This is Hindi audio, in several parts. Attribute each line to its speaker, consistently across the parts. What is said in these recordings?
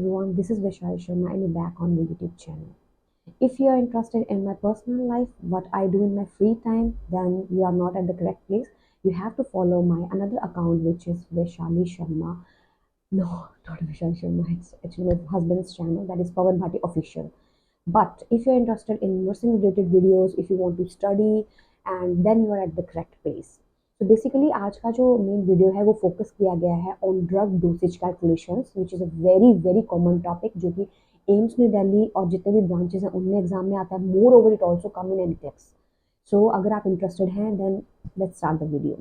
Speaker 1: everyone, this is Vishal Sharma and you're back on the YouTube channel. If you are interested in my personal life, what I do in my free time, then you are not at the correct place. You have to follow my another account which is Vishali Sharma. No, not Vishal Sharma, it's actually my husband's channel, that is Pawan Bhati Official. But if you're interested in nursing related videos, if you want to study, and then you are at the correct place. तो बेसिकली आज का जो मेन वीडियो है वो फोकस किया गया है on drug dosage calculations which is a very very common topic जो कि एम्स में दिल्ली और जितने भी ब्रांचेस हैं उनमें एग्जाम में आता है. Moreover it also come in MTechs. So अगर आप इंटरेस्टेड हैं then let's start the video.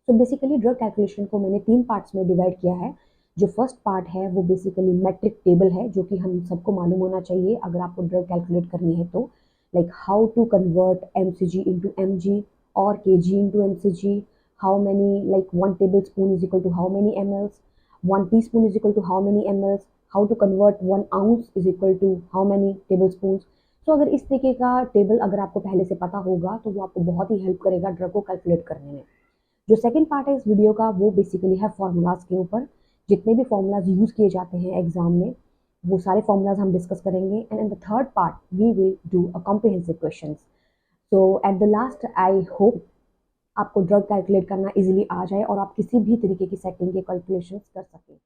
Speaker 1: तो बेसिकली ड्रग कैलकुलेशन को मैंने 3 पार्ट्स में डिवाइड किया है. जो फर्स्ट पार्ट है वो बेसिकली मैट्रिक टेबल है जो कि हम सबको मालूम होना चाहिए अगर आपको ड्रग कैलकुलेट करनी है तो, like how to convert mcg into mg or kg into mcg, how many, like 1 tablespoon is equal to how many mls, 1 teaspoon is equal to how many mls, how to convert 1 ounce is equal to how many tablespoons. तो अगर इस तरीके का टेबल अगर आपको पहले से पता होगा तो वो आपको बहुत ही हेल्प करेगा ड्रग को कैलकुलेट करने में. जो सेकंड पार्ट है इस वीडियो का वो बेसिकली है फॉर्मूलाज के ऊपर. जितने भी फॉर्मूलाज यूज़ किए जाते हैं एग्जाम में वो सारे फॉर्मूलाज हम डिस्कस करेंगे. And in the third part we will do a comprehensive questions. So at the last I hope आपको ड्रग कैलकुलेट करना इजीली आ जाए और आप किसी भी तरीके की सेटिंग के कैलकुलेशंस कर सकें.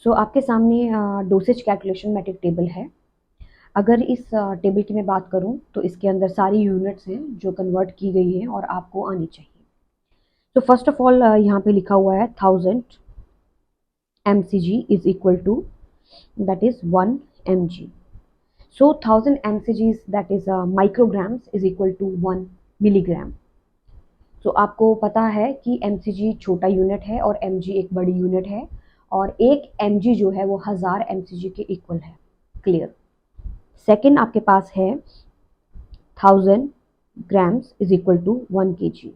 Speaker 1: सो आपके सामने डोसेज कैलकुलेशन मैट्रिक टेबल है. अगर इस टेबल की मैं बात करूं तो इसके अंदर सारी यूनिट्स हैं जो कन्वर्ट की गई हैं और आपको आनी चाहिए. तो फर्स्ट ऑफ ऑल यहाँ पे लिखा हुआ है 1000 mcg is equal to, that is 1 mg. So 1000 mcg that is micrograms is equal to 1 milligram. तो आपको पता है कि mcg छोटा यूनिट है और mg एक बड़ी यूनिट है और एक mg जो है वो 1000 mcg के इक्वल है. क्लियर. सेकेंड आपके पास है 1000 grams is equal to 1 kg.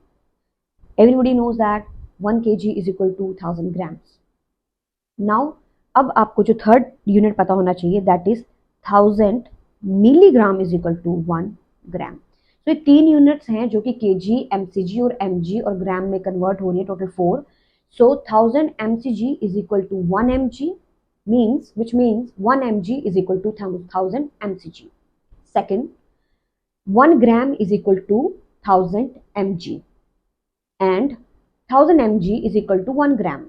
Speaker 1: Everybody knows that 1 kg is equal to 1000 grams. Now अब आपको जो थर्ड यूनिट पता होना चाहिए that is 1000 milligram is equal to 1 gram. तो ये 3 यूनिट्स हैं जो कि केजी, एमसीजी और एमजी और ग्राम में कन्वर्ट हो रही है, total 4. So 1000 mcg is equal to 1 mg which means 1 mg is equal to 1000 mcg. Second, 1 gram is equal to 1000 mg and 1000 mg is equal to 1 gram.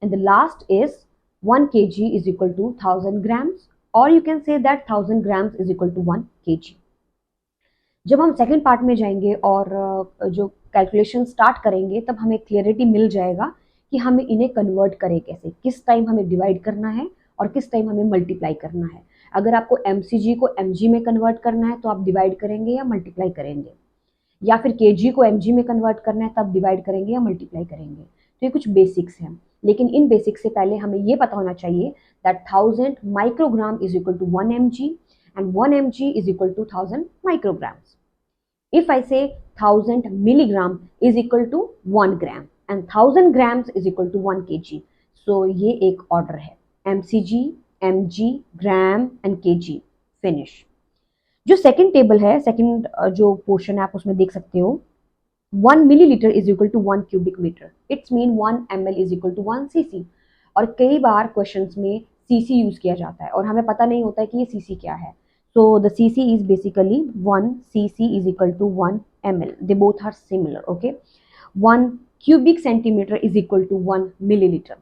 Speaker 1: And the last is 1 kg is equal to 1000 grams, or you can say that 1000 grams is equal to 1 kg. जब हम सेकंड पार्ट में जाएंगे और जो कैलकुलेशन स्टार्ट करेंगे तब हमें क्लियरिटी मिल जाएगा कि हमें इन्हें कन्वर्ट करें कैसे, किस टाइम हमें डिवाइड करना है और किस टाइम हमें मल्टीप्लाई करना है. अगर आपको mcg को mg में कन्वर्ट करना है तो आप डिवाइड करेंगे या मल्टीप्लाई करेंगे, या फिर kg को mg में कन्वर्ट करना है तब डिवाइड करेंगे या मल्टीप्लाई करेंगे. तो ये कुछ बेसिक्स हैं, लेकिन इन बेसिक्स से पहले हमें ये पता होना चाहिए that 1000 microgram is equal to 1 mg and 1 mg is equal to 1000 micrograms. If I say 1000 milligram is equal to 1 gram and 1000 grams is equal to 1 kg. So ये एक ऑर्डर है mcg, mg, gram and kg. Finish. जो सेकंड टेबल है, सेकंड जो पोर्शन है आप उसमें देख सकते हो 1 milliliter is equal to 1 cubic meter. It's mean 1 ml is equal to 1 cc. और कई बार क्वेश्चंस में cc यूज किया जाता है और हमें पता नहीं होता है कि ये cc क्या है. So the cc is basically 1 cc is equal to 1 ml. They both are similar. Okay. 1 cubic centimeter is equal to 1 milliliter.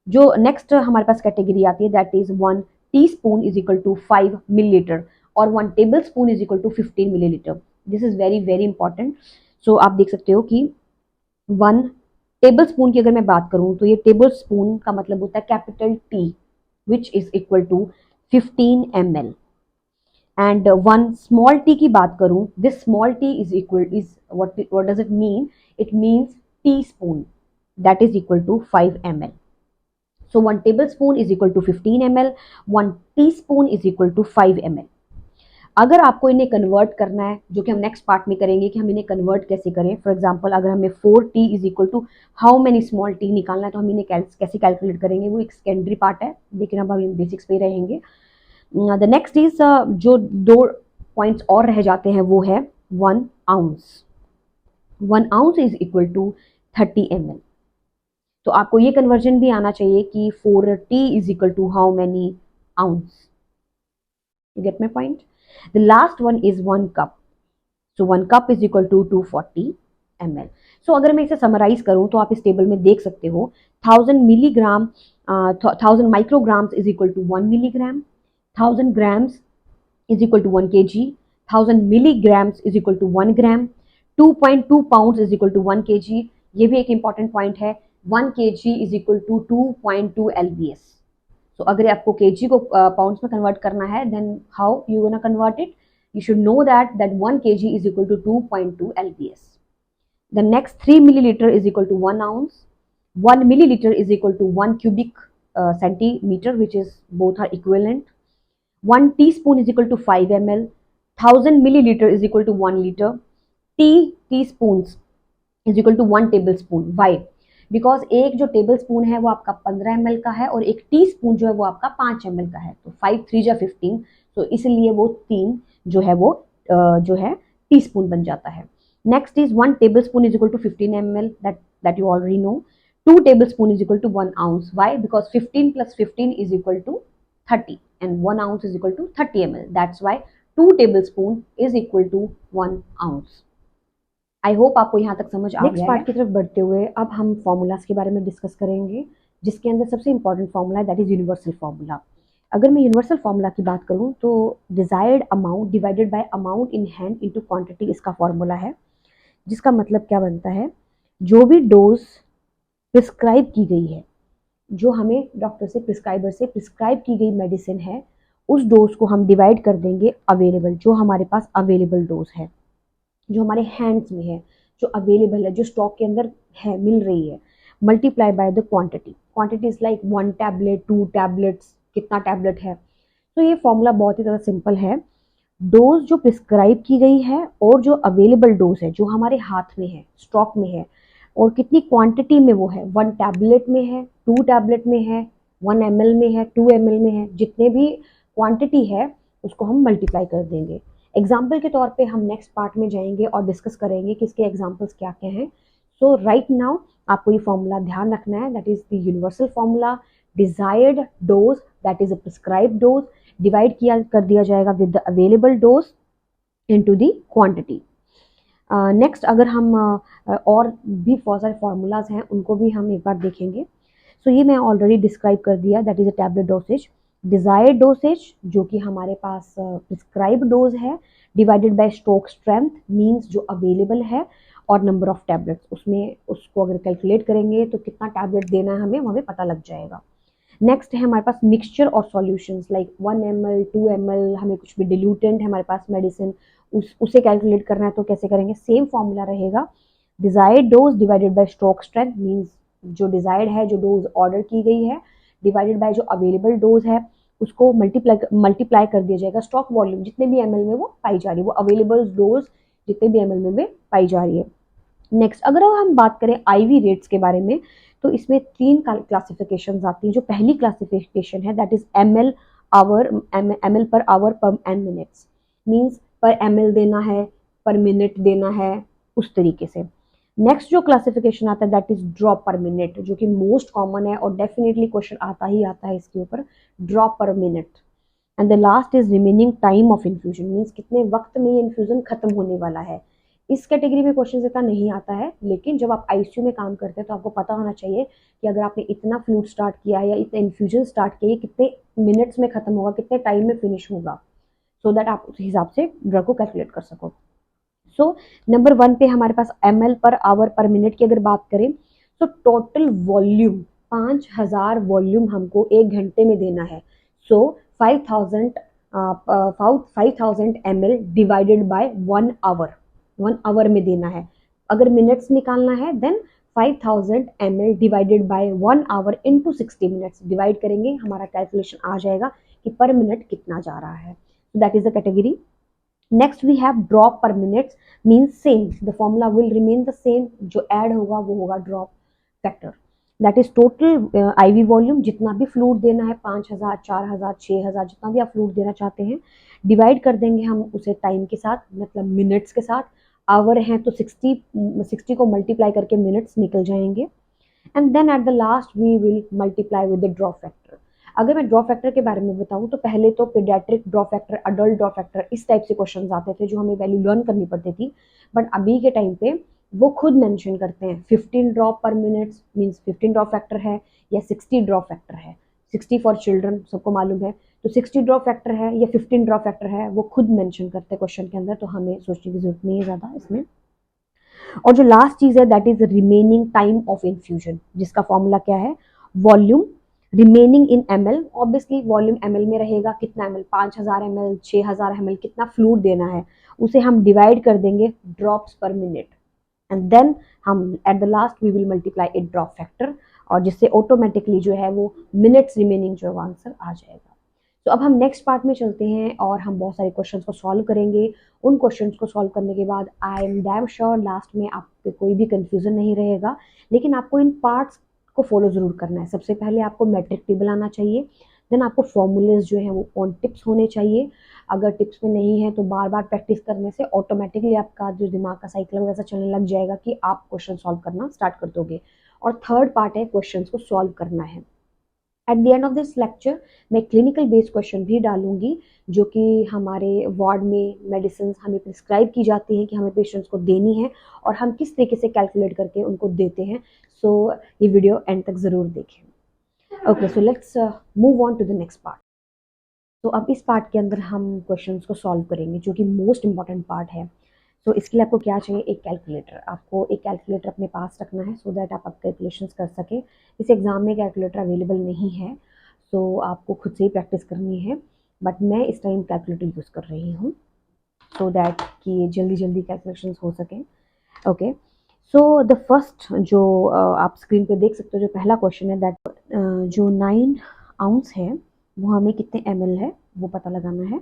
Speaker 1: जो नेक्स्ट हमारे पास कैटेगरी आती है that is 1 teaspoon is equal to 5 millilitre और 1 tablespoon is equal to 15 millilitre. This is very very important. So आप देख सकते हो कि 1 टेबल स्पून की अगर मैं बात करूं तो ये टेबल स्पून का मतलब होता है capital T which is equal to 15 ml. And 1 small T की बात करूं, this small T is equal is what does it mean? It means teaspoon that is equal to 5 ml. So 1 tablespoon is equal to 15 ml, 1 teaspoon is equal to 5 ml. अगर आपको इन्हें कन्वर्ट करना है, जो कि हम नेक्स्ट पार्ट में करेंगे कि हम इन्हें कन्वर्ट कैसे करें. फॉर एग्जांपल अगर हमें 4t is equal to how many small T निकालना है तो हम इन्हें कैसे कैलकुलेट करेंगे, वो एक सेकेंडरी पार्ट है, लेकिन अब हम बेसिक्स पे रहेंगे. द नेक्स्ट इज जो 2 पॉइंट्स और रह जाते हैं वो है 1 ounce. 1 ounce is equal to 30 ml. तो आपको ये कन्वर्जन भी आना चाहिए कि 4t is equal to how many ounce. You get my point? The last one is 1 cup. So 1 cup is equal to 240 ml. So अगर मैं इसे समराइज करूं तो आप इस टेबल में देख सकते हो 1000 milligram 1000 micrograms is equal to 1 milligram, 1000 grams is equal to 1 kg, 1000 milligrams is equal to 1 gram, 2.2 pounds is equal to 1 kg. ये भी एक इंपॉर्टेंट पॉइंट है. 1 kg is equal to 2.2 lbs. So अगर आपको kg को पाउंड्स में कन्वर्ट करना है, then how you gonna convert it? You should know that 1 kg is equal to 2.2 lbs. The next 3 milliliter is equal to 1 ounce. 1 milliliter is equal to 1 cubic centimeter, which is both are equivalent. 1 teaspoon is equal to 5 ml. 1000 milliliter is equal to 1 liter. Teaspoons is equal to 1 tablespoon. Why? Because एक जो टेबल स्पून है वो आपका 15 ml का है और एक टी स्पून जो है वो आपका 5 ml का है. तो 5 3 जा 15, तो इसलिए वो 3 जो है वो जो है टी स्पून बन जाता है. Next is 1 tablespoon is equal to 15 ml. That you already know. 2 tablespoon is equal to 1 ounce. Why? Because 15 plus 15 is equal to 30 and 1 ounce is equal to 30 ml. That's why 2 tablespoon is equal to 1 ounce. I hope आपको यहाँ तक समझ आ गया है. नेक्स्ट पार्ट की तरफ बढ़ते हुए अब हम फॉर्मूलाज के बारे में डिस्कस करेंगे, जिसके अंदर सबसे इंपॉर्टेंट फॉर्मूला है दैट इज यूनिवर्सल फॉर्मूला. अगर मैं यूनिवर्सल फॉर्मूला की बात करूँ तो desired amount divided by amount in hand into quantity इसका फॉर्मूला है, जिसका मतलब क्या बनता है, जो भी डोज प्रिस्क्राइब की गई है, जो हमें डॉक्टर से प्रिस्क्राइबर से प्रिस्क्राइब की गई मेडिसिन है, उस डोज को हम डिवाइड कर देंगे अवेलेबल, जो हमारे पास अवेलेबल डोज है, जो हमारे हैंड्स में है, जो अवेलेबल है, जो स्टॉक के अंदर है, मिल रही है, multiply by the quantity. Quantity is like 1 tablet, 2 tablets, कितना टैबलेट है. तो ये फॉर्मूला बहुत ही ज़्यादा सिंपल है. डोज जो प्रिस्क्राइब की गई है और जो अवेलेबल डोज है, जो हमारे हाथ में है, स्टॉक में है, और कितनी क्वांटिटी में वो है, 1 टैबलेट में है, 2 टैबलेट में है, 1 ml में है, 2 ml में है, जितने भी क्वांटिटी है उसको हम मल्टीप्लाई कर देंगे. एग्जाम्पल के तौर पे हम नेक्स्ट पार्ट में जाएंगे और डिस्कस करेंगे कि इसके एग्जाम्पल्स क्या क्या हैं. सो राइट नाउ आपको ये फॉर्मूला ध्यान रखना है, that is the universal formula. Desired dose that is a prescribed dose divide किया कर दिया जाएगा with the available dose into the quantity. Next अगर हम और भी बहुत सारे फार्मूलाज हैं उनको भी हम एक बार देखेंगे. सो ये मैं ऑलरेडी डिस्क्राइब कर दिया, that is a tablet dosage. Desired dosage जो कि हमारे पास प्रिस्क्राइब डोज है, divided bye stroke strength means जो अवेलेबल है, और नंबर ऑफ टैबलेट्स, उसमें उसको अगर कैलकुलेट करेंगे तो कितना टैबलेट देना है हमें पता लग जाएगा. नेक्स्ट है हमारे पास मिक्सचर और सॉल्यूशंस लाइक 1 ml 2 ml, हमें कुछ भी डिल्यूटेंट है हमारे पास मेडिसिन, उसे कैलकुलेट करना है तो कैसे करेंगे. सेम फॉर्मूला रहेगा. Desired dose divided by stroke strength means जो डिजायर्ड है, जो डोज ऑर्डर की गई है, डिवाइडेड बाय जो अवेलेबल डोज है, उसको मल्टीप्लाई कर दिया जाएगा स्टॉक वॉल्यूम, जितने भी एमएल में वो पाई जा रही है, वो अवेलेबल डोज जितने भी एमएल में पाई जा रही है. नेक्स्ट अगर हम बात करें आईवी रेट्स के बारे में, तो इसमें 3 क्लासिफिकेशन आती हैं. जो पहली क्लासिफिकेशन है that is ML per hour पर एन मिनट्स, मीन्स पर एमएल देना है, पर मिनट देना है, उस तरीके से. नेक्स्ट जो क्लासिफिकेशन आता है दैट इज ड्रॉप पर मिनट, जो कि मोस्ट कॉमन है और डेफिनेटली क्वेश्चन आता ही आता है इसके ऊपर, ड्रॉप पर minute. And the last is remaining time of infusion, means कितने वक्त में ये इन्फ्यूजन खत्म होने वाला है. इस कैटेगरी में क्वेश्चन इतना नहीं आता है, लेकिन जब आप आईसीयू में काम करते हैं तो आपको पता होना चाहिए कि अगर आपने इतना फ्लूइड स्टार्ट किया है या इतना इन्फ्यूजन स्टार्ट किया है, कितने मिनट्स में खत्म होगा, कितने टाइम में फिनिश होगा, सो दैट आप उस हिसाब से ड्रग को कैलकुलेट कर सको. सो नंबर 1 पे हमारे पास ml पर आवर पर मिनट की अगर बात करें तो टोटल वॉल्यूम 5000 वॉल्यूम हमको 1 घंटे में देना है. So 5000 ml divided by 1 hour में देना है. अगर मिनट्स निकालना है then 5000 ml divided by 1 hour into 60 minutes divide करेंगे, हमारा कैलकुलेशन आ जाएगा कि पर मिनट कितना जा रहा है. That is the category. Next we have drop per minutes, means same, the formula will remain the same, जो ऐड होगा वो होगा drop factor. That is total IV volume, जितना भी फ्लूइड देना है, 5000 4000 6000 जितना भी आप फ्लूइड देना चाहते हैं, डिवाइड कर देंगे हम उसे टाइम के साथ, मतलब मिनट्स के साथ. आवर हैं तो 60 को मल्टीप्लाई करके मिनट्स निकल जाएंगे. And then at the last we will multiply with the drop factor. अगर मैं ड्रॉप फैक्टर के बारे में बताऊं तो पहले तो paediatric drop factor, adult drop factor, इस टाइप से क्वेश्चन आते थे जो हमें वैल्यू लर्न करनी पड़ती थी। बट अभी के टाइम पे वो खुद मेंशन करते हैं 15 ड्रॉप पर मिनट मीन्स 15 ड्रॉप फैक्टर है या 60 ड्रॉप फैक्टर है। 60 फॉर चिल्ड्रन सबको मालूम है, तो 60 ड्रॉप फैक्टर है या 15 ड्रॉप फैक्टर है वो खुद मेंशन करते हैं क्वेश्चन के अंदर, तो हमें सोचने की जरूरत नहीं है ज़्यादा इसमें। और जो लास्ट चीज है that is remaining time of infusion, जिसका फॉर्मूला क्या है, volume remaining in ml। Obviously volume ml में रहेगा, कितना ml, 5000 ml, 6000 ml, कितना फ्लूइड देना है उसे हम डिवाइड कर देंगे drops per minute, and then हम at the last we will multiply it drop factor, और जिससे ऑटोमेटिकली जो है वो मिनट्स रिमेनिंग जो आंसर आ जाएगा। तो अब हम नेक्स्ट पार्ट में चलते हैं और हम बहुत सारे क्वेश्चंस को सॉल्व करेंगे। उन क्वेश्चंस को सॉल्व करने के बाद I am damn sure last में आपको कोई भी कंफ्यूजन नहीं रहेगा, लेकिन आपको इन पार्ट्स को फॉलो जरूर करना है। सबसे पहले आपको मैट्रिक टेबल आना चाहिए, देन आपको फॉर्मूलेज जो है वो ऑन टिप्स होने चाहिए। अगर टिप्स में नहीं है तो बार बार प्रैक्टिस करने से ऑटोमेटिकली आपका जो दिमाग का साइकिल वैसा चलने लग जाएगा कि आप क्वेश्चन सॉल्व करना स्टार्ट कर दोगे। और थर्ड पार्ट है क्वेश्चंस को सॉल्व करना है। At the end of this lecture मैं क्लिनिकल बेस्ड क्वेश्चन भी डालूंगी, जो कि हमारे वार्ड में मेडिसिन हमें प्रिस्क्राइब की जाती हैं कि हमें पेशेंट्स को देनी है और हम किस तरीके से कैलकुलेट करके उनको देते हैं। सो ये वीडियो एंड तक ज़रूर देखें। Okay, so let's move on to the next part. तो अब इस पार्ट के अंदर हम क्वेश्चंस को सॉल्व करेंगे, जो कि मोस्ट इंपॉर्टेंट पार्ट है। तो इसके लिए आपको क्या चाहिए, एक कैलकुलेटर। आपको एक कैलकुलेटर अपने पास रखना है सो दैट आप कैलकुलेशंस कर सकें। इस एग्ज़ाम में कैलकुलेटर अवेलेबल नहीं है, तो आपको खुद से ही प्रैक्टिस करनी है, बट मैं इस टाइम कैलकुलेटर यूज़ कर रही हूँ सो दैट कि जल्दी जल्दी कैलकुलेशंस हो सकें। ओके, सो द फर्स्ट जो आप स्क्रीन पे देख सकते हो, जो पहला क्वेश्चन है दैट जो 9 आउंस है वो हमें कितने ml है वो पता लगाना है।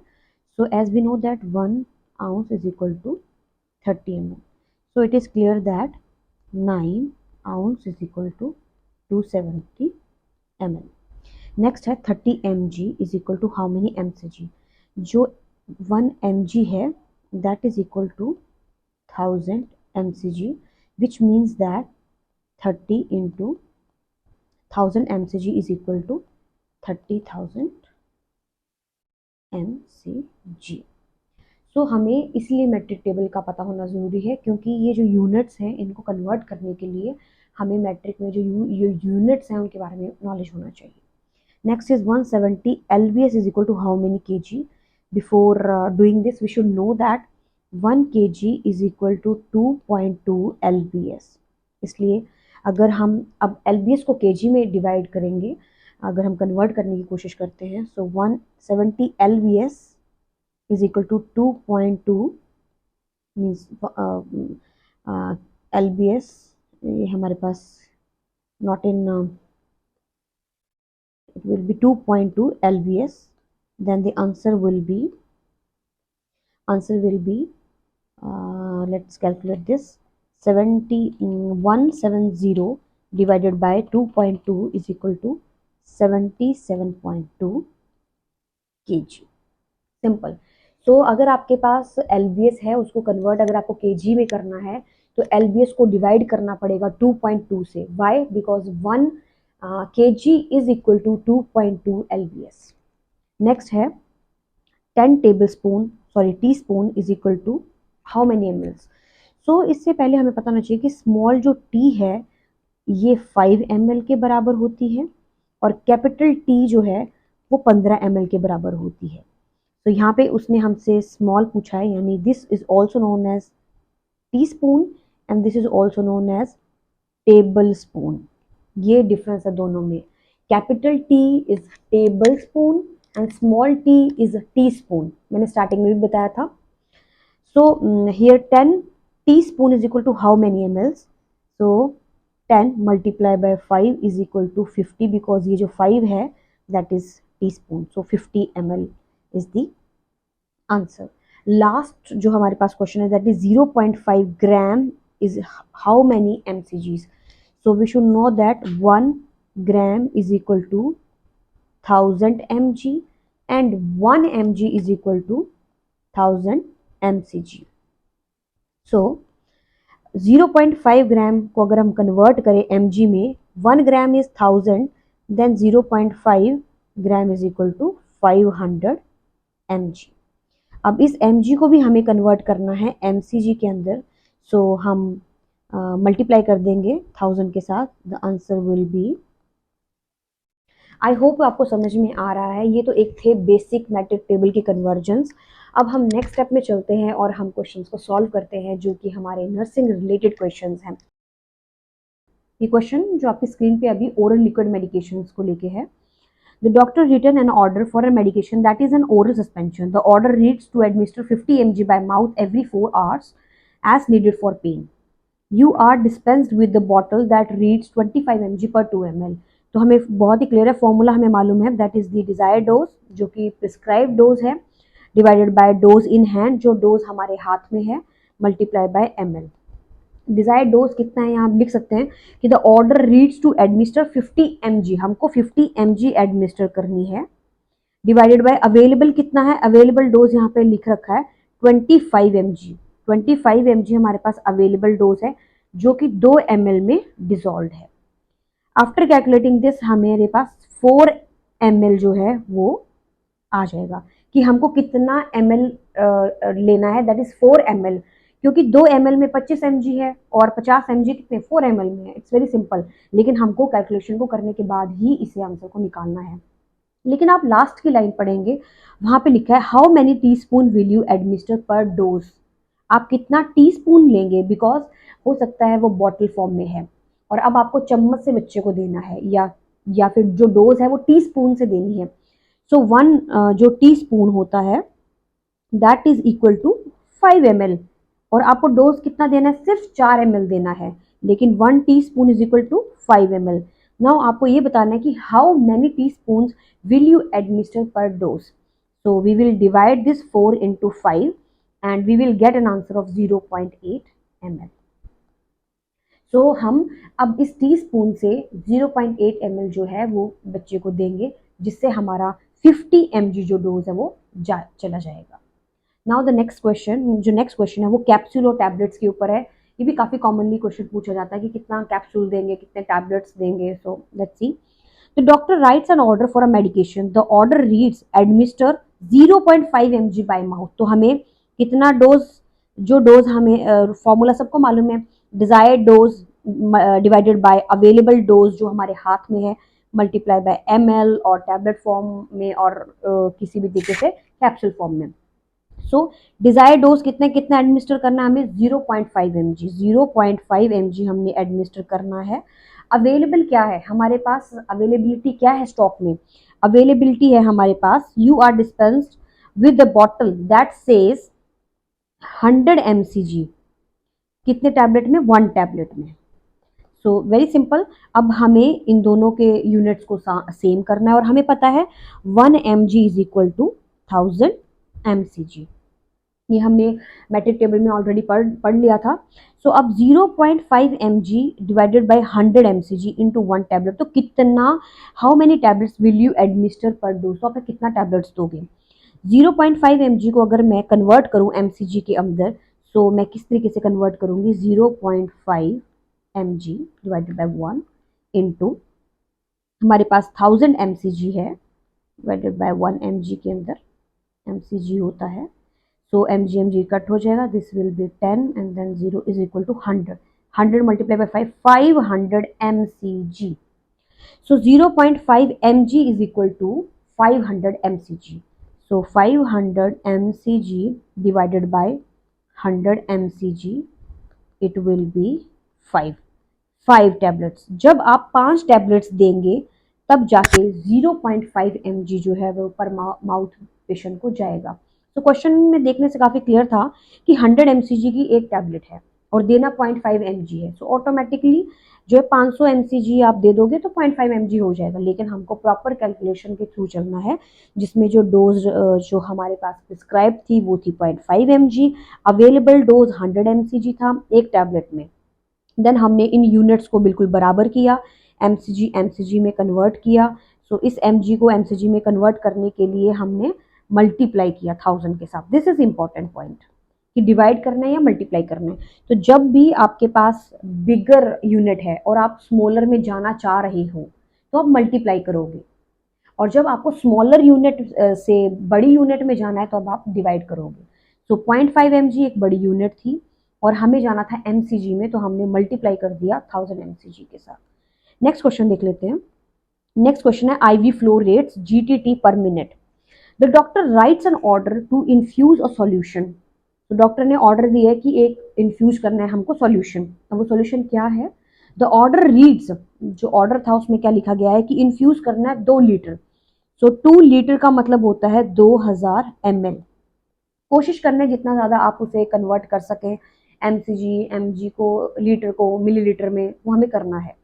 Speaker 1: So as we know that 1 ounce is equal to 30 ml, so it is clear that 9 ounce is equal to 270 ml। Next है 30 mg is equal to how many mcg। जो 1 mg है that is equal to 1000 mcg, which means that 30 into 1000 mcg is equal to 30,000 mcg। So हमें इसलिए मैट्रिक टेबल का पता होना ज़रूरी है, क्योंकि ये जो यूनिट्स हैं इनको कन्वर्ट करने के लिए हमें मैट्रिक में जो यूनिट्स हैं उनके बारे में नॉलेज होना चाहिए। Next is 170 lbs is equal to how many kg। Before doing this we should know that 1 kg is equal to 2.2 lbs। इसलिए अगर हम अब lbs को kg में डिवाइड करेंगे, अगर हम कन्वर्ट करने की कोशिश करते हैं, so 170 lbs is equal to 2.2 means lbs, ये हमारे पास not in, it will be 2.2 lbs, then the answer will be let's calculate this, 170 divided by 2.2 is equal to 77.2 kg। Simple. सो अगर आपके पास LBS है उसको कन्वर्ट अगर आपको kg में करना है तो LBS को डिवाइड करना पड़ेगा 2.2 से। Why? Because 1 kg is equal to 2.2 LBS। Next है 10 teaspoon is equal to how many ml। सो इससे पहले हमें पता होना चाहिए कि स्मॉल जो t है ये 5 ml के बराबर होती है और कैपिटल T जो है वो 15 ml के बराबर होती है। तो यहाँ पे उसने हमसे स्मॉल पूछा है, यानी this is also known as teaspoon and this is also known as tablespoon. ये डिफरेंस है दोनों में। Capital T is tablespoon and small T is teaspoon, मैंने स्टार्टिंग में भी बताया था। So here 10 teaspoon is equal to how many ml। So 10 multiply by 5 is equal to 50, because ये जो 5 है that is teaspoon, so 50 ml is the answer. Last जो हमारे पास क्वेश्चन है that is 0.5 gram is how many mcgs। So we should know that 1 gram is equal to 1000 mg and 1 mg is equal to 1000 mcg। So 0.5 gram को अगर हम कन्वर्ट करें mg में, 1 gram is 1000, then 0.5 gram is equal to 500 mg। अब इस mg को भी हमें कन्वर्ट करना है mcg के अंदर, सो हम मल्टीप्लाई कर देंगे 1000 के साथ। The answer will be, I hope आपको समझ में आ रहा है। ये तो एक थे बेसिक मैट्रिक टेबल की कन्वर्जन्स। अब हम नेक्स्ट स्टेप में चलते हैं और हम क्वेश्चंस को सॉल्व करते हैं, जो कि हमारे नर्सिंग रिलेटेड क्वेश्चंस हैं। ये क्वेश्चन जो आपकी स्क्रीन पे अभी ओरल लिक्विड मेडिकेशंस को लेके है। The doctor written an order for a medication that is an oral suspension. The order reads to administer 50 mg by mouth every 4 hours as needed for pain. You are dispensed with the bottle that reads 25 mg per 2 ml. तो हमें बहुत ही क्लियर है, फॉर्मूला हमें मालूम है, that is the desired dose, जो कि प्रिस्क्राइब डोज है, divided by dose in hand, जो डोज हमारे हाथ में है, multiply by ml। Desired dose कितना है, यहाँ लिख सकते हैं कि the order reads to administer 50 mg, हमको 50 mg एडमिनिस्टर करनी है, डिवाइडेड बाय अवेलेबल कितना है, अवेलेबल डोज यहाँ पे लिख रखा है 25 mg। 25 mg हमारे पास अवेलेबल डोज है, जो कि 2 ml में डिजोल्व है। आफ्टर कैलकुलेटिंग दिस हमारे पास 4 ml जो है वो आ जाएगा, कि हमको कितना ml लेना है, दैट इज 4 ml, क्योंकि 2 ml में 25 mg है और 50 mg कितने 4 ml में है। इट्स वेरी सिंपल, लेकिन हमको कैलकुलेशन को करने के बाद ही इसे आंसर को निकालना है। लेकिन आप लास्ट की लाइन पढ़ेंगे, वहां पे लिखा है how many teaspoon will you administer per dose, आप कितना टीस्पून लेंगे, बिकॉज हो सकता है वो बॉटल फॉर्म में है और अब आपको चम्मच से बच्चे को देना है, या फिर जो डोज है वो टीस्पून से देनी है। सो 1 जो टीस्पून होता है that is equal to 5 ml, और आपको डोज कितना देना है, सिर्फ 4 ml देना है, लेकिन 1 teaspoon is equal to 5 ml। Now आपको ये बताना है कि how many teaspoons will you administer per dose. So we will divide this 4 into 5 and we will get an answer of 0.8 ml। सो हम अब इस टीस्पून से 0.8 ml जो है वो बच्चे को देंगे, जिससे हमारा 50 mg जो डोज है वो चला जाएगा। नाउ द नेक्स्ट क्वेश्चन, जो नेक्स्ट क्वेश्चन है वो कैप्सूल और टैबलेट्स के ऊपर है। ये भी काफ़ी कॉमनली क्वेश्चन पूछा जाता है कि कितना कैप्सूल देंगे, कितने टैबलेट्स देंगे। So let's see, the doctor writes an order for a medication, the order reads administer 0.5 mg by mouth. तो हमें कितना डोज, जो डोज हमें फॉर्मूला सबको मालूम है, desired dose divided by available dose जो हमारे हाथ में है, मल्टीप्लाई बाय ml, और टैबलेट फॉर्म में और किसी भी तरीके से कैप्सूल फॉर्म में। सो डिजायर्ड डोज कितने कितना एडमिनिस्टर करना है हमें, 0.5 mg, 0.5 mg हमने एडमिनिस्टर करना है। अवेलेबल क्या है हमारे पास, अवेलेबिलिटी क्या है स्टॉक में, अवेलेबिलिटी है हमारे पास, you are dispensed with the bottle that says 100 mcg, कितने टैबलेट में, 1 टैबलेट में। सो वेरी सिंपल, अब हमें इन दोनों के यूनिट्स को सेम करना है, और हमें पता है 1 mg is equal to 1000 mcg, ये हमने मैट्रिक टेबल में ऑलरेडी पढ़ लिया था। सो अब 0.5 mg divided by 100 mcg into 1 tablet, तो कितना, how many tablets will you administer per dose, तो आप कितना टैबलेट्स दोगे। 0.5 mg को अगर मैं कन्वर्ट करूं mcg के अंदर, सो मैं किस तरीके से कन्वर्ट करूंगी, 0.5 mg डिवाइडेड बाय 1 इनटू, हमारे पास 1000 mcg है, डिवाइडेड बाय 1 mg के अंदर mcg होता है। So mg कट हो जाएगा, this will be 10 and then 0 is equal to 100, 100 multiplied by 5, 500 mcg। So 0.5 mg is equal to 500 mcg। So 500 mcg divided by 100 mcg, it will be 5 tablets. जब आप 5 टैबलेट्स देंगे तब जाके 0.5 mg जो है वो पर माउथ पेशेंट को जाएगा। तो क्वेश्चन में देखने से काफ़ी क्लियर था कि 100 mcg की एक टैबलेट है और देना 0.5 mg है, सो ऑटोमेटिकली जो है 500 mcg आप दे दोगे तो 0.5 mg हो जाएगा। लेकिन हमको प्रॉपर कैलकुलेशन के थ्रू चलना है, जिसमें जो डोज जो हमारे पास प्रिस्क्राइब थी वो थी 0.5 mg, अवेलेबल डोज 100 mcg था एक टैबलेट में। देन हमने इन यूनिट्स को बिल्कुल बराबर किया, mcg में कन्वर्ट किया। सो इस mg को mcg में कन्वर्ट करने के लिए हमने मल्टीप्लाई किया 1000 के साथ। This is important point. कि डिवाइड करना है या मल्टीप्लाई करना है। तो जब भी आपके पास बिगर यूनिट है और आप स्मॉलर में जाना चाह रहे हो तो आप मल्टीप्लाई करोगे, और जब आपको स्मॉलर यूनिट से बड़ी यूनिट में जाना है तो अब आप डिवाइड करोगे। तो 0.5 mg एक बड़ी यूनिट थी और हमें जाना था mcg में, तो हमने मल्टीप्लाई कर दिया 1000 mcg के साथ। नेक्स्ट क्वेश्चन देख लेते हैं। नेक्स्ट क्वेश्चन है IV flow rates GTT per minute. The doctor writes an order to infuse a solution. तो डॉक्टर ने ऑर्डर दिया है कि एक इन्फ्यूज करना है हमको सॉल्यूशन। अब वो सॉल्यूशन क्या है? द ऑर्डर रीड्स, जो ऑर्डर था उसमें क्या लिखा गया है कि इन्फ्यूज करना है 2 लीटर। सो 2 लीटर का मतलब होता है 2000 ml। कोशिश करना है जितना ज़्यादा आप उसे कन्वर्ट कर सकें mcg mg को लीटर को मिलीलीटर में, वो हमें करना है।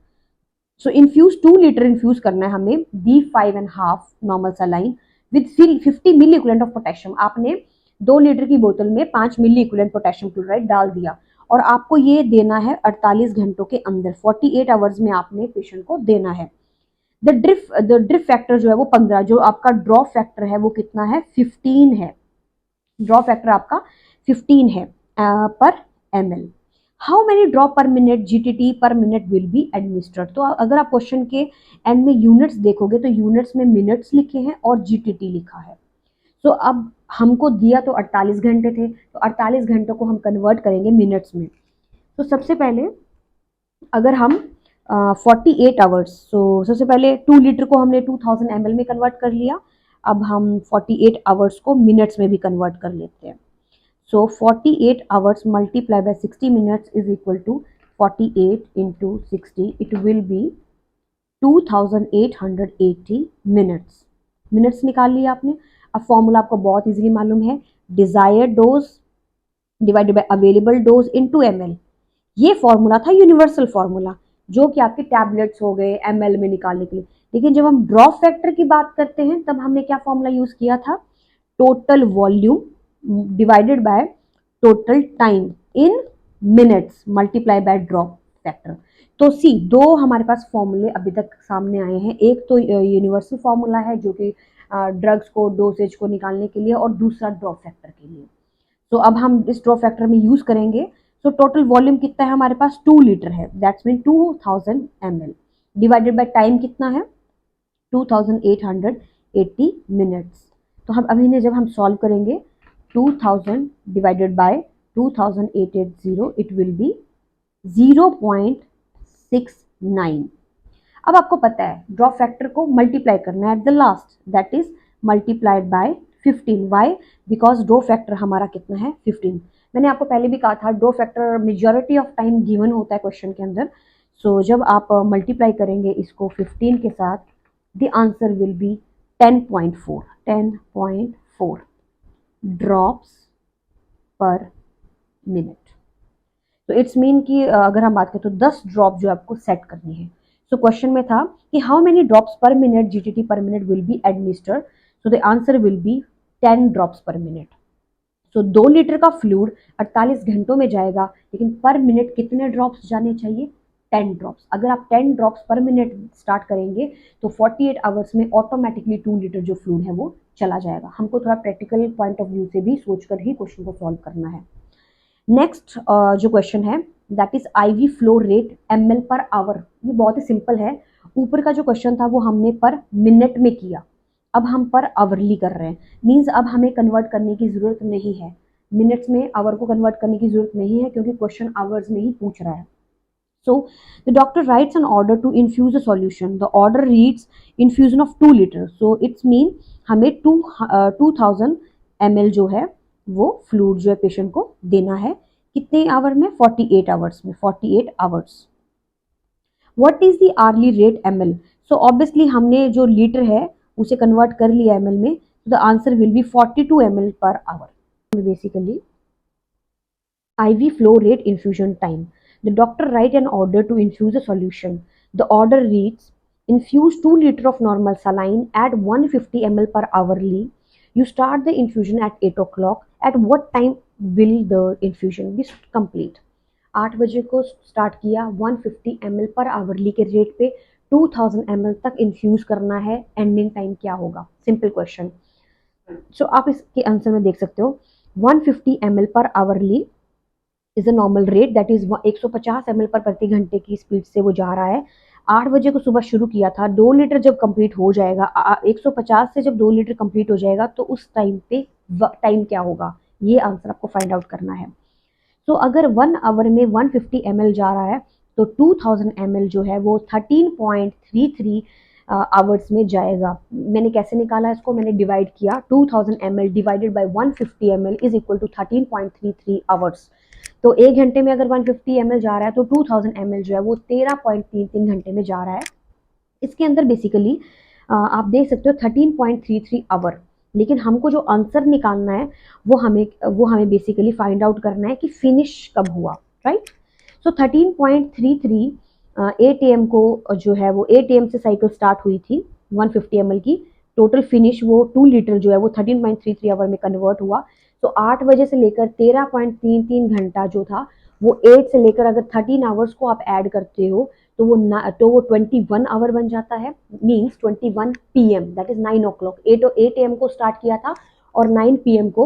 Speaker 1: सो इन्फ्यूज 2 लीटर इन्फ्यूज करना है हमें B5.5 normal saline with 50 milli equivalent of potassium. आपने 2 लीटर की बोतल में 5 मिली इक्विवेलेंट पोटेशियम क्लोराइड डाल दिया और आपको ये देना है 48 घंटों के अंदर, 48 आवर्स में आपने पेशेंट को देना है। द ड्रिप फैक्टर जो है वो 15, जो आपका ड्रॉप फैक्टर है वो कितना है? 15 है। ड्रॉप फैक्टर आपका 15 है पर ml। हाउ मेनी ड्रॉप पर minute GTT per minute will be administered. तो अगर आप क्वेश्चन के एंड में यूनिट्स देखोगे तो यूनिट्स में मिनट्स लिखे हैं और GTT लिखा है। तो अब हमको दिया तो 48 घंटे थे, तो 48 घंटों को हम कन्वर्ट करेंगे मिनट्स में। तो सबसे पहले अगर हम 48 आवर्स, सो सबसे पहले 2 लीटर को हमने 2000 ml में कन्वर्ट कर लिया। अब हम 48 आवर्स को मिनट्स में भी कन्वर्ट कर लेते हैं। So 48 hours multiply by 60 minutes is equal to 48 into 60, it will be 2880 minutes. Minutes निकाल लिया आपने। अब फॉर्मूला आपको बहुत इजीली मालूम है, desired dose divided by available dose into ml। ये फॉर्मूला था यूनिवर्सल फॉर्मूला, जो कि आपके टैबलेट्स हो गए ml में निकालने के लिए। लेकिन जब हम ड्रॉप फैक्टर की बात करते हैं तब हमने क्या फॉर्मूला यूज किया था? Total volume divided by total time in minutes multiply by drop factor. तो सी दो हमारे पास फॉर्मूले अभी तक सामने आए हैं। एक तो यूनिवर्सल फॉर्मूला है जो कि ड्रग्स को डोसेज को निकालने के लिए, और दूसरा ड्रॉप फैक्टर के लिए। तो अब हम इस ड्रॉप फैक्टर में यूज करेंगे। तो टोटल वॉल्यूम कितना है हमारे पास? 2 लीटर है, that's mean 2000 ml divided by time कितना है? 2880 मिनट्स। तो हम अभी ने जब हम सॉल्व करेंगे 2000 divided by 2880, it will B 0.69। अब आपको पता है ड्रॉप फैक्टर को मल्टीप्लाई करना है at the last, that is multiplied by 15। Why? Because drop factor हमारा कितना है? 15। मैंने आपको पहले भी कहा था drop factor majority of time given होता है क्वेश्चन के अंदर। सो जब आप मल्टीप्लाई करेंगे इसको 15 के साथ, the answer will be 10.4 drops per minute. तो इट्स मीन कि अगर हम बात करें तो 10 ड्रॉप जो आपको सेट करनी है। सो क्वेश्चन में था कि how many drops per minute GTT per minute will be administered. So the answer will be 10 drops per minute. So 2 litre का फ्लूइड 48 घंटों में जाएगा, लेकिन पर मिनट कितने ड्रॉप्स जाने चाहिए? 10 ड्रॉप्स। अगर आप 10 ड्रॉप्स पर मिनट स्टार्ट करेंगे तो 48 आवर्स में ऑटोमेटिकली 2 लीटर जो फ्लूइड है वो चला जाएगा। हमको थोड़ा प्रैक्टिकल पॉइंट ऑफ व्यू से भी सोचकर ही क्वेश्चन को सॉल्व करना है। नेक्स्ट जो क्वेश्चन है that is IV flow rate ml per our. ये बहुत ही सिंपल है। ऊपर का जो क्वेश्चन था वो हमने पर मिनट में किया, अब हम पर आवरली कर रहे हैं। मींस अब हमें कन्वर्ट करने की जरूरत नहीं है, मिनट्स में आवर को कन्वर्ट करने की जरूरत नहीं है क्योंकि क्वेश्चन आवर्स में ही पूछ रहा है। So the doctor writes an order to infuse a solution. The order reads infusion of 2 liters. So it's mean हमें 2000 ml जो है वो फ्लूइड जो है पेशेंट को देना है। कितने आवर में? 48 आवर्स में, 48 hours. What is the hourly rate ml? So obviously हमने जो लीटर है उसे कन्वर्ट कर लिया ml में, तो the answer will be 42 ml per our. Basically IV flow rate infusion time. The doctor write an order to infuse a solution. The order reads infuse 2 liter of normal saline at 150 ml per hourly. You start the infusion at 8 o'clock. At what time will the infusion be complete? 8 बजे को स्टार्ट किया, 150 ml पर आवरली के रेट पे 2000 ml तक इन्फ्यूज करना है। एंडिंग टाइम क्या होगा? Simple question. सो आप इसके आंसर में देख सकते हो 150 ml पर hourly is a normal rate, that is 150 ml पर प्रति घंटे की स्पीड से वो जा रहा है। 8 बजे को सुबह शुरू किया था, 2 लीटर जब कंप्लीट हो जाएगा, 150 से जब 2 लीटर कंप्लीट हो जाएगा तो उस टाइम पे टाइम क्या होगा, ये आंसर आपको फाइंड आउट करना है। तो अगर 1 आवर में 150 ml जा रहा है तो 2000 ml जो है वो 13.33 आवर्स में जाएगा। मैंने कैसे निकाला इसको, मैंने डिवाइड किया, 2000 ml divided by 150 ml is equal to 13.33 hours. तो 1 घंटे में अगर 150 ml जा रहा है तो 2000 ml जो है वो 13.33 घंटे में जा रहा है। इसके अंदर बेसिकली आप देख सकते हो 13.33 आवर, लेकिन हमको जो आंसर निकालना है वो हमें बेसिकली फाइंड आउट करना है कि फिनिश कब हुआ, राइट। सो 13.33 8 AM को जो है वो 8 AM से साइकिल स्टार्ट हुई थी 150 ml की, टोटल फिनिश वो 2 लीटर जो है वो 13.33 आवर में कन्वर्ट हुआ। तो 8 बजे से लेकर 13.33 घंटा जो था वो 8 से लेकर अगर 13 आवर्स को आप ऐड करते हो तो वो 21 आवर बन जाता है, means 21 PM, that is 9 o'clock। 8 AM को स्टार्ट किया था और 9 PM को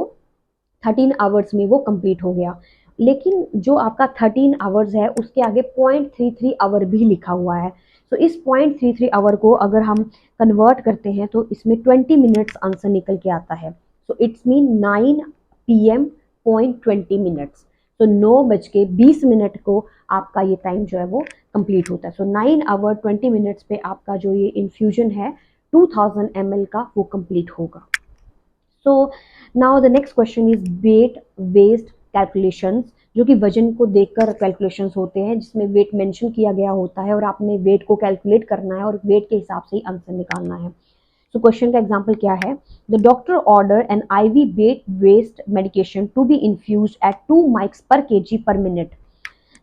Speaker 1: 13 आवर्स में वो कंप्लीट हो गया। लेकिन जो आपका 13 आवर्स है उसके आगे 0.33 आवर भी लिखा हुआ है। तो इस 0.33 आवर को अगर हम कन्वर्ट करते हैं तो इसमें 20 मिनट्स आंसर निकल के आता है। So it's mean 9 PM 20 minutes. तो 9:20 को आपका ये टाइम जो है वो कंप्लीट होता है। सो 9 hour 20 minutes पे आपका जो ये इन्फ्यूजन है 2000 ml का वो कंप्लीट होगा। So now the next question is weight based calculations, जो कि वजन को देखकर कैलकुलेशंस होते हैं जिसमें वेट मेंशन किया गया होता है और आपने वेट को कैलकुलेट करना है और वेट के हिसाब से ही आंसर निकालना है। सो क्वेश्चन का एग्जांपल क्या है, the doctor order an IV weight based medication to be infused at 2 mics per kg per minute.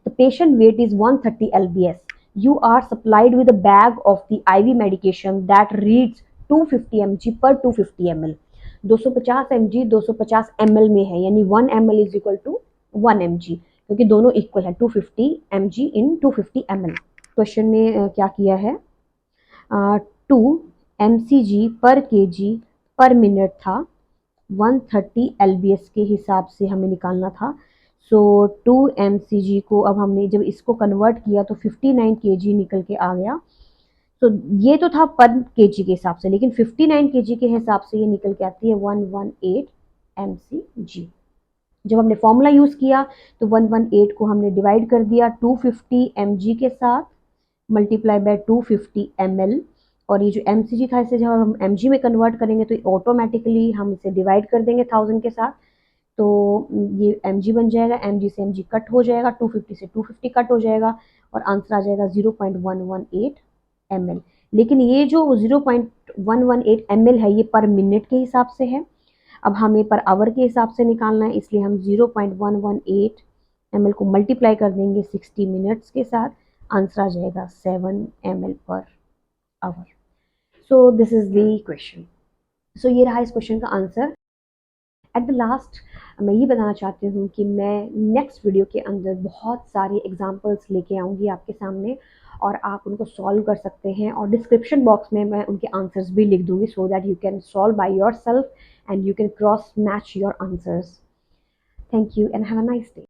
Speaker 1: The patient weight is 130 lbs. You are supplied with a bag of the IV medication that reads 250 mg per 250 ml. 250 mg 250 ml में है, यानी 1 ml is equal to 1 mg, क्योंकि दोनों इक्वल है, 250 mg इन 250 ml। क्वेश्चन में क्या किया है, 2 mcg पर kg पर मिनट था, 130 lbs के हिसाब से हमें निकालना था। सो 2 mcg को अब हमने जब इसको कन्वर्ट किया तो 59 kg निकल के आ गया। तो ये तो था पर केजी के हिसाब से, लेकिन 59 केजी के हिसाब से ये निकल के आती है 118 mcg। जब हमने फॉर्मूला यूज किया तो 118 को हमने डिवाइड कर दिया 250 mg के साथ, मल्टीप्लाई बाय 250 ml, और ये जो mcg था इसे जब हम mg में कन्वर्ट करेंगे तो ऑटोमेटिकली हम इसे डिवाइड कर देंगे 1000 के साथ, तो ये mg बन जाएगा, mg से mg कट हो जाएगा, 250 से 250 कट हो जाएगा और आंसर आ जाएगा 0.118 ml। लेकिन ये जो 0.118 ml है ये पर मिनट के हिसाब से है, अब हमें पर आवर के हिसाब से निकालना है, इसलिए हम 0.118 ml को मल्टीप्लाई कर देंगे 60 मिनट्स के साथ, आंसर आ जाएगा 7 ml per hour. So this is the question. So ये रहा इस क्वेश्चन का आंसर। एट द लास्ट मैं ये बताना चाहती हूँ कि मैं नेक्स्ट वीडियो के अंदर बहुत सारे एग्जांपल्स लेके आऊँगी आपके सामने और आप उनको सॉल्व कर सकते हैं, और डिस्क्रिप्शन बॉक्स में मैं उनके आंसर्स भी लिख दूँगी so that you can solve by your self and you can cross match your answers. Thank you and have a nice day.